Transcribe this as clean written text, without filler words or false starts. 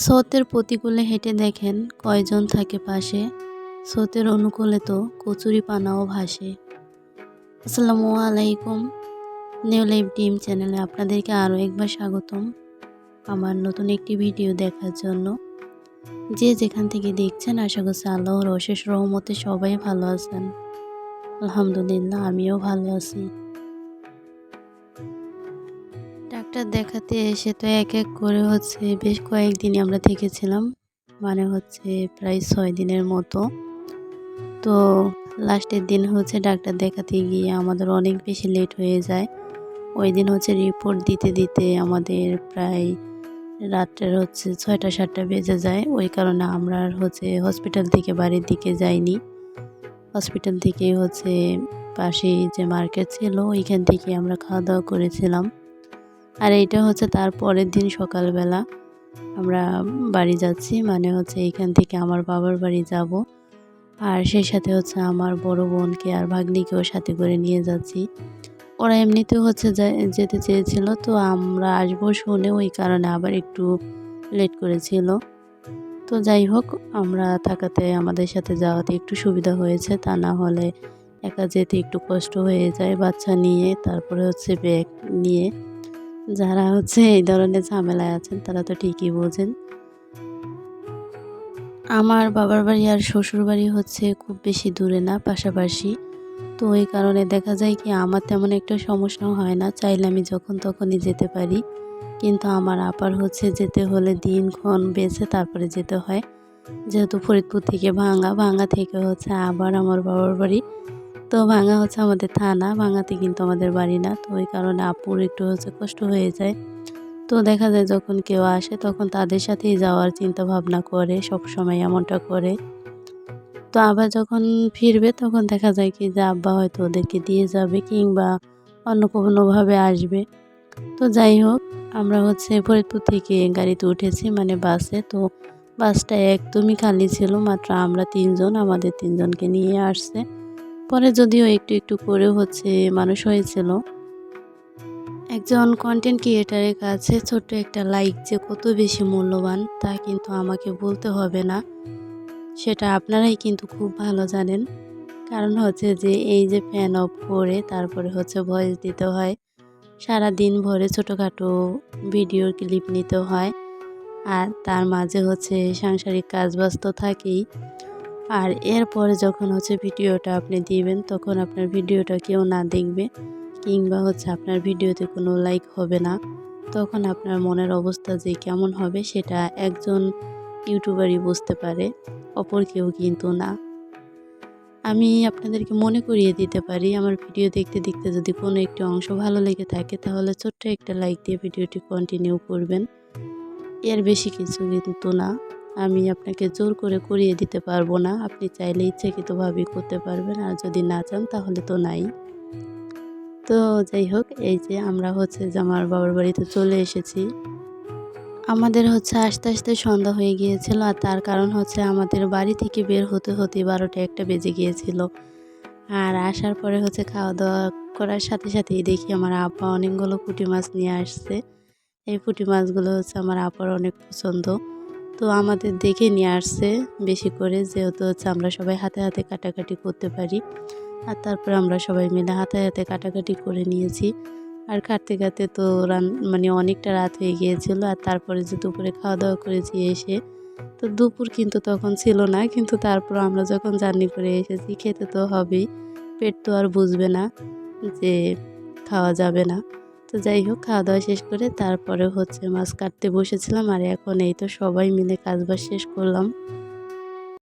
স্রোতের প্রতিকূলে হেঁটে দেখেন কয়জন থাকে পাশে, স্রোতের অনুকূলে তো কচুরিপানাও ভাসে। আসসালামু আলাইকুম। নিউ লাইফ ড্রিম চ্যানেলে আপনাদেরকে আরও একবার স্বাগতম আমার নতুন একটি ভিডিও দেখার জন্য। যে যেখান থেকে দেখছেন আশা করছি আল্লাহর অশেষ রহমতে সবাই ভালো আছেন। আলহামদুলিল্লাহ, আমিও ভালো আছি। ডাক্তার দেখাতে এসে তো এক এক করে বেশ কয়েকদিনই আমরা থেকেছিলাম, মানে প্রায় 6 দিনের মতো। তো লাস্টের দিন ডাক্তার দেখাতে গিয়ে আমাদের অনেক বেশি লেট হয়ে যায়। ওই দিন রিপোর্ট দিতে দিতে আমাদের প্রায় রাত্রের 6টা-7টা বেজে যায়। ওই কারণে আমরা আর হসপিটাল থেকে বাড়ির দিকে যাইনি। হসপিটাল থেকেই পাশেই যে মার্কেট ছিল ওইখান থেকে আমরা খাওয়া দাওয়া করেছিলাম। আর এইটা তার পরের দিন সকালবেলা আমরা বাড়ি যাচ্ছি, মানে এইখান থেকে আমার বাবার বাড়ি যাব। আর সেই সাথে আমার বড় বোনকে আর ভাগ্নিকেও সাথে করে নিয়ে যাচ্ছি। ওরা এমনিতেও যেতে চেয়েছিল, তো আমরা আসবো শুনে ওই কারণে আবার একটু লেট করেছিল। তো যাই হোক, আমরা থাকাতে আমাদের সাথে যাওয়াতে একটু সুবিধা হয়েছে, তা না হলে একা যেতে একটু কষ্ট হয়ে যায় বাচ্চা নিয়ে, তারপরে ব্যাগ নিয়ে। যারা এই ধরনের ঝামেলায় আছেন তারা তো ঠিকই বোঝেন। আমার বাবার বাড়ি আর শ্বশুর বাড়ি খুব বেশি দূরে না, পাশাপাশি। তো ওই কারণে দেখা যায় কি আমার তেমন একটা সমস্যাও হয় না, চাইলে আমি যখন তখনই যেতে পারি। কিন্তু আমার আপার যেতে হলে দিনক্ষণ বেছে তারপরে যেতে হয়, যেহেতু ফরিদপুর থেকে ভাঙ্গা থেকে আবার আমার বাবার বাড়ি। তো ভাঙ্গা আমাদের থানা, ভাঙ্গাতে কিন্তু আমাদের বাড়ি না। তো ওই কারণে আপুর একটু কষ্ট হয়ে যায়। তো দেখা যায় যখন কেউ আসে তখন তাদের সাথেই যাওয়ার চিন্তা ভাবনা করে, সবসময় এমনটা করে। তো আবার যখন ফিরবে তখন দেখা যায় কি যে আব্বা হয়তো ওদেরকে দিয়ে যাবে কিংবা অন্য কোনোভাবে আসবে। তো যাই হোক, আমরা ফরিদপুর থেকে গাড়িতে উঠেছি, মানে বাসে। তো বাসটা একদমই খালি ছিল, মাত্র আমরা 3 জন, আমাদের 3 জনকে নিয়ে আসছে। পরে যদিও একটু একটু করে মানুষ হয়েছিল। একজন কন্টেন্ট ক্রিয়েটারের কাছে ছোট্ট একটা লাইক যে কত বেশি মূল্যবান তা কিন্তু আমাকে বলতে হবে না, সেটা আপনারাই কিন্তু খুব ভালো জানেন। কারণ যে এই যে ফ্যান অফ করে তারপরে ভয়েস দিতে হয়, সারা দিন ভরে ছোটোখাটো ভিডিওর ক্লিপ নিতে হয়, আর তার মাঝে সাংসারিক কাজবাজ তো থাকেই। আর এরপরে যখন ভিডিওটা আপনি দিবেন তখন আপনার ভিডিওটা কেউ না দেখবে কিংবা আপনার ভিডিওতে কোনো লাইক হবে না, তখন আপনার মনের অবস্থা যে কেমন হবে সেটা একজন ইউটিউবারই বুঝতে পারে, অপর কেউ কিন্তু না। আমি আপনাদেরকে মনে করিয়ে দিতে পারি, আমার ভিডিও দেখতে দেখতে যদি কোনো একটি অংশ ভালো লেগে থাকে তাহলে ছোট্ট একটা লাইক দিয়ে ভিডিওটি কন্টিনিউ করবেন। এর বেশি কিছু কিন্তু না। আমি আপনাকে জোর করে করিয়ে দিতে পারবো না, আপনি চাইলে ইচ্ছাকৃতভাবেই করতে পারবেন, আর যদি না চান তাহলে তো নাই। তো যাই হোক, এই যে আমরা যে আমার বাবার বাড়িতে চলে এসেছি। আমাদের আস্তে আস্তে সন্ধ্যা হয়ে গিয়েছিল, আর তার কারণ আমাদের বাড়ি থেকে বের হতে হতে 12টা-1টা বেজে গিয়েছিল। আর আসার পরে খাওয়া দাওয়া করার সাথে সাথেই দেখি আমার আপা অনেকগুলো পুঁটি মাছ নিয়ে আসছে। এই পুঁটি মাছগুলো আমার আপার অনেক পছন্দ, তো আমাদের দেখে নিয়ে আসছে বেশি করে, যেহেতু আমরা সবাই হাতে হাতে কাটাকাটি করতে পারি। আর তারপরে আমরা সবাই মিলে হাতে হাতে কাটাকাটি করে নিয়েছি। আর কাটতে কাটতে তো মানে অনেকটা রাত হয়ে গিয়েছিল। আর তারপরে যে দুপুরে খাওয়া দাওয়া করেছি এসে, তো দুপুর কিন্তু তখন ছিল না, কিন্তু তারপর আমরা যখন জার্নি করে এসেছি খেতে তো হবেই, পেট তো আর বুঝবে না যে খাওয়া যাবে না। তো যাই হোক, খাওয়া দাওয়া শেষ করে তারপরে মাছ কাটতে বসেছিলাম, আর এখন এই তো সবাই মিলে কাজবাজ শেষ করলাম।